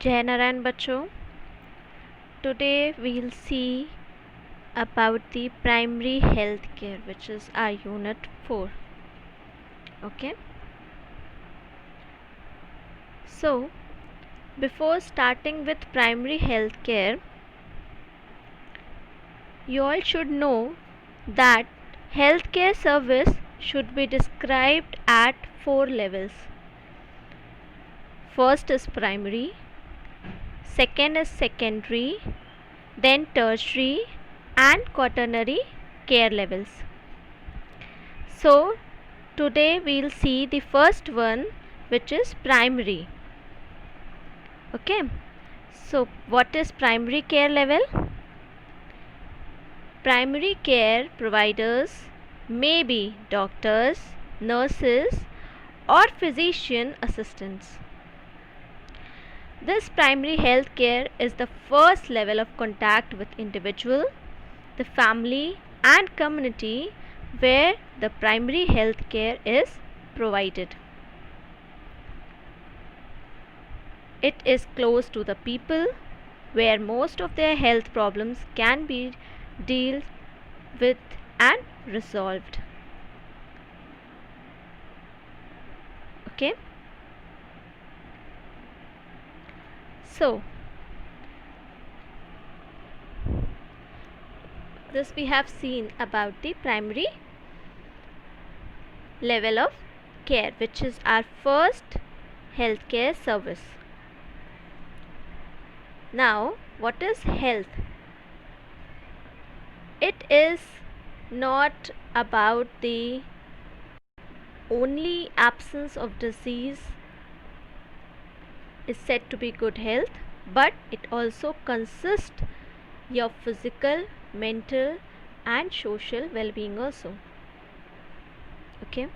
जय नारायण बच्चों, today we'll see about the primary health care, which is our unit 4. Okay, so before starting with primary health care, you all should know that healthcare service should be described at 4 levels. First is primary, second is secondary, then tertiary and quaternary care levels. So today we'll see the first one, which is primary. Okay, so what is primary care level? Primary care providers may be doctors, nurses or physician assistants. This primary health care is the first level of contact with individual, the family and community where the primary health care is provided. It is close to the people where most of their health problems can be dealt with and resolved. Okay, so this we have seen about the primary level of care, which is our first healthcare service. Now, what is health? It is not about the only absence of disease is said to be good health, but it also consists your physical, mental and social well-being also. Okay,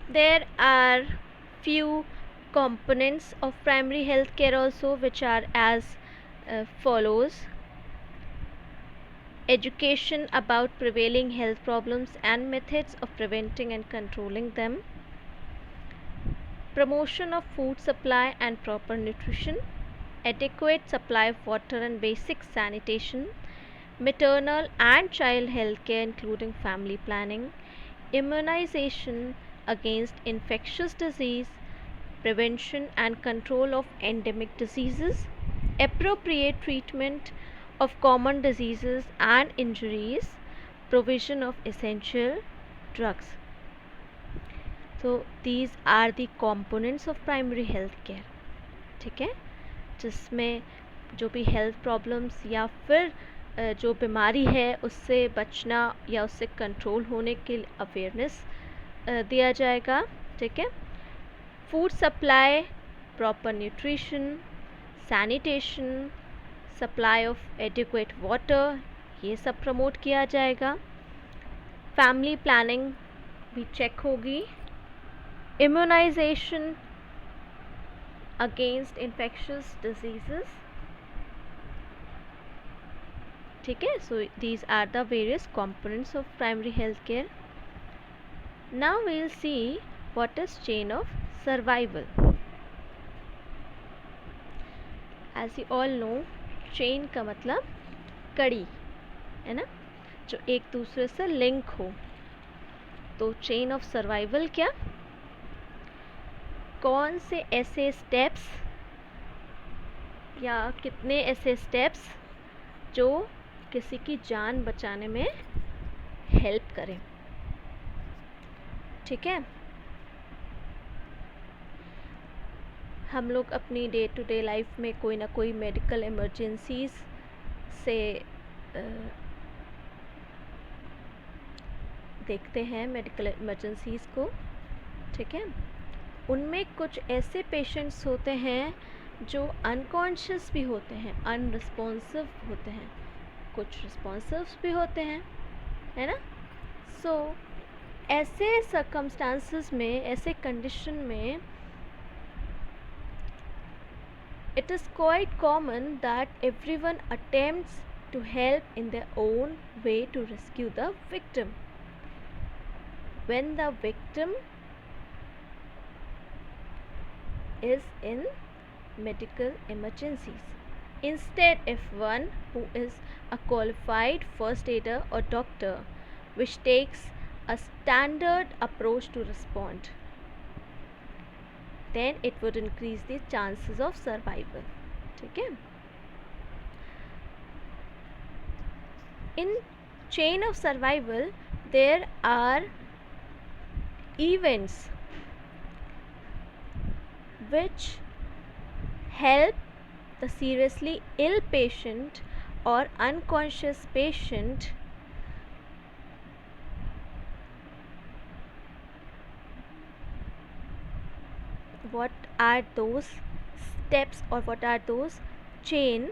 there are few components of primary health care also, which are as follows: education about prevailing health problems and methods of preventing and controlling them, promotion of food supply and proper nutrition, adequate supply of water and basic sanitation, maternal and child health care including family planning, immunization against infectious disease, prevention and control of endemic diseases, appropriate treatment of common diseases and injuries, provision of essential drugs. So these are the components of primary health care. ठीक है, जिसमें जो भी health problems या फिर जो बीमारी है उससे बचना या उससे कंट्रोल होने के लिए अवेयरनेस दिया जाएगा. ठीक है, food supply, proper nutrition, sanitation, supply of adequate water, ये सब प्रमोट किया जाएगा. फैमिली प्लानिंग भी चेक होगी. Immunisation against infectious diseases. ठीक है, so these are the various components of primary health care. Now we will see what is chain of survival. As you all know, chain का मतलब कड़ी है ना, जो एक दूसरे से लिंक हो. तो चेन ऑफ सर्वाइवल क्या, कौन से ऐसे स्टेप्स या कितने ऐसे स्टेप्स जो किसी की जान बचाने में हेल्प करें. ठीक है, हम लोग अपनी डे टू डे लाइफ में कोई ना कोई मेडिकल इमरजेंसीज से देखते हैं मेडिकल इमरजेंसीज को. ठीक है, उनमें कुछ ऐसे पेशेंट्स होते हैं जो अनकॉन्शियस भी होते हैं, अनरिस्पॉन्सिव होते हैं, कुछ रिस्पॉन्सिव भी होते हैं, है ना. सो ऐसे सर्कमस्टांसेस में, ऐसे कंडीशन में it is quite common that everyone attempts to help in their own way to rescue the victim. when the victim is in medical emergencies. Instead, if one who is a qualified first aider or doctor which takes a standard approach to respond, then it would increase the chances of survival. ठीक है? In chain of survival, there are events which help the seriously ill patient or unconscious patient what are those steps or what are those chain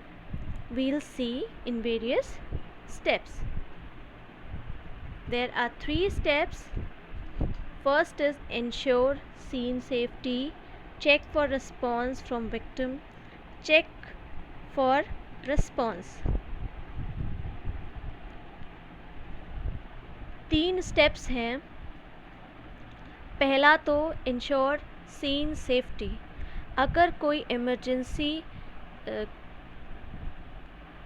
we'll see in various steps. There are 3 steps. First is ensure scene safety, check for response from victim, check for response. 3 steps हैं. पहला तो ensure scene safety. अगर कोई emergency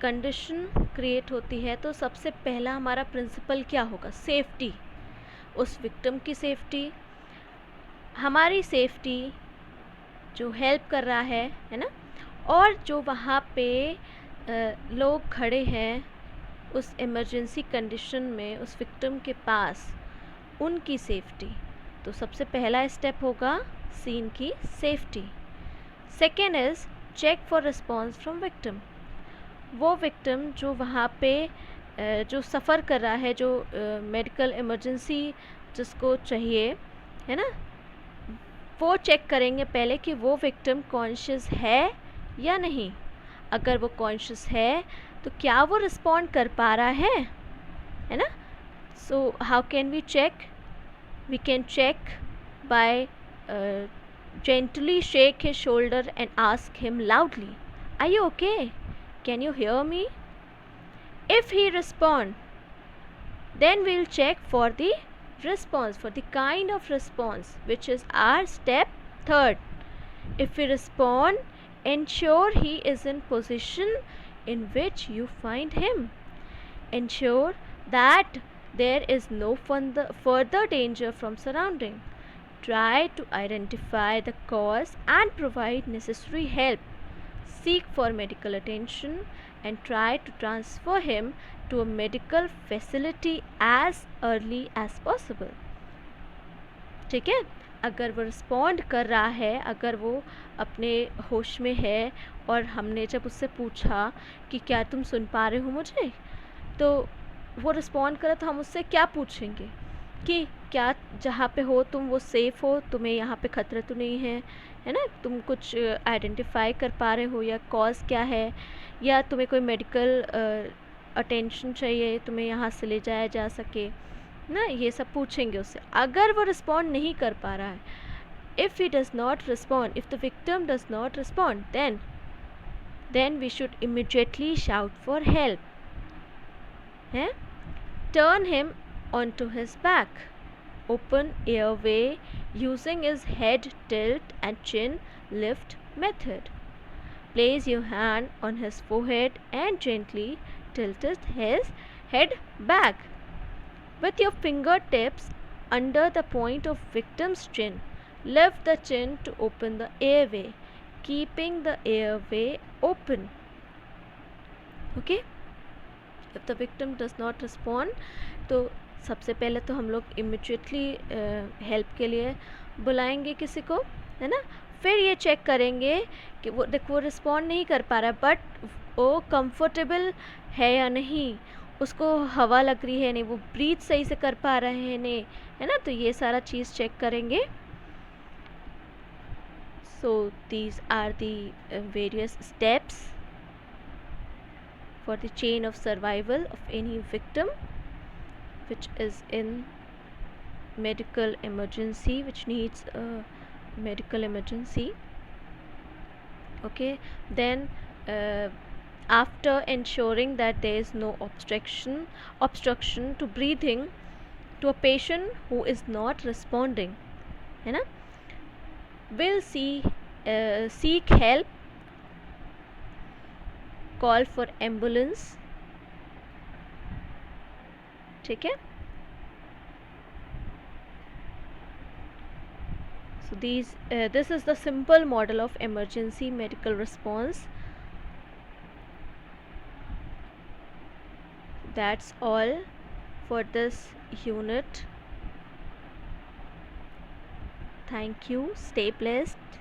condition create होती है तो सबसे पहला हमारा प्रिंसिपल क्या होगा? सेफ्टी. उस विक्टिम की सेफ्टी, हमारी सेफ्टी, जो हेल्प कर रहा है ना, और जो वहाँ पे लोग खड़े हैं उस इमरजेंसी कंडीशन में उस विक्टिम के पास, उनकी सेफ्टी. तो सबसे पहला स्टेप होगा सीन की safety. Second is check for response from victim. वो विक्टिम जो वहाँ पे जो सफ़र कर रहा है, जो मेडिकल इमरजेंसी जिसको चाहिए है ना, वो चेक करेंगे पहले कि वो विक्टिम कॉन्शियस है या नहीं. अगर वो कॉन्शियस है तो क्या वो रिस्पॉन्ड कर पा रहा है ना. So how can we check? We can check by gently shake his shoulder and ask him loudly, are you okay? Can you hear me? If he respond, then we'll check for the response, for the kind of response, which is our step third. If he respond, ensure he is in position in which you find him. Ensure that there is no further danger from surrounding. Try to identify the cause and provide necessary help. Seek for medical attention and try to transfer him to a medical facility as early as possible. ठीक है? अगर वो respond कर रहा है, अगर वो अपने होश में है और हमने जब उससे पूछा कि क्या तुम सुन पा रहे हो मुझे, तो वो रिस्पॉन्ड करे तो हम उससे क्या पूछेंगे कि क्या जहाँ पे हो तुम वो सेफ़ हो, तुम्हें यहाँ पे ख़तरा तो नहीं है ना, तुम कुछ आइडेंटिफाई कर पा रहे हो, या कॉज क्या है, या तुम्हें कोई मेडिकल अटेंशन चाहिए, तुम्हें यहाँ से ले जाया जा सके ना, ये सब पूछेंगे उससे. अगर वो रिस्पॉन्ड नहीं कर पा रहा है, if he does not respond, if the victim does not respond, then we should immediately shout for help. Turn him onto his back. Open airway using his head tilt and chin lift method. Place your hand on his forehead and gently tilt his head back. With your fingertips under the point of victim's chin, lift the chin to open the airway, keeping the airway open. Okay? If the victim does not respond, तो सबसे पहले तो हम लोग immediately help के लिए बुलाएंगे किसी को, है ना. फिर ये चेक करेंगे कि वो देखो वो रिस्पॉन्ड नहीं कर पा रहा है, बट वो कंफर्टेबल है या नहीं, उसको हवा लग रही है नहीं, वो ब्रीथ सही से कर पा रहे हैं नहीं, है ना. तो ये सारा चीज़ चेक करेंगे. So these are the various steps for the chain of survival of any victim which is in medical emergency, which needs a medical emergency. Okay, then after ensuring that there is no obstruction to breathing, to a patient who is not responding, है ना, will seek help, call for ambulance, ठीक है. So this is the simple model of emergency medical response. That's all for this unit. Thank you. Stay blessed.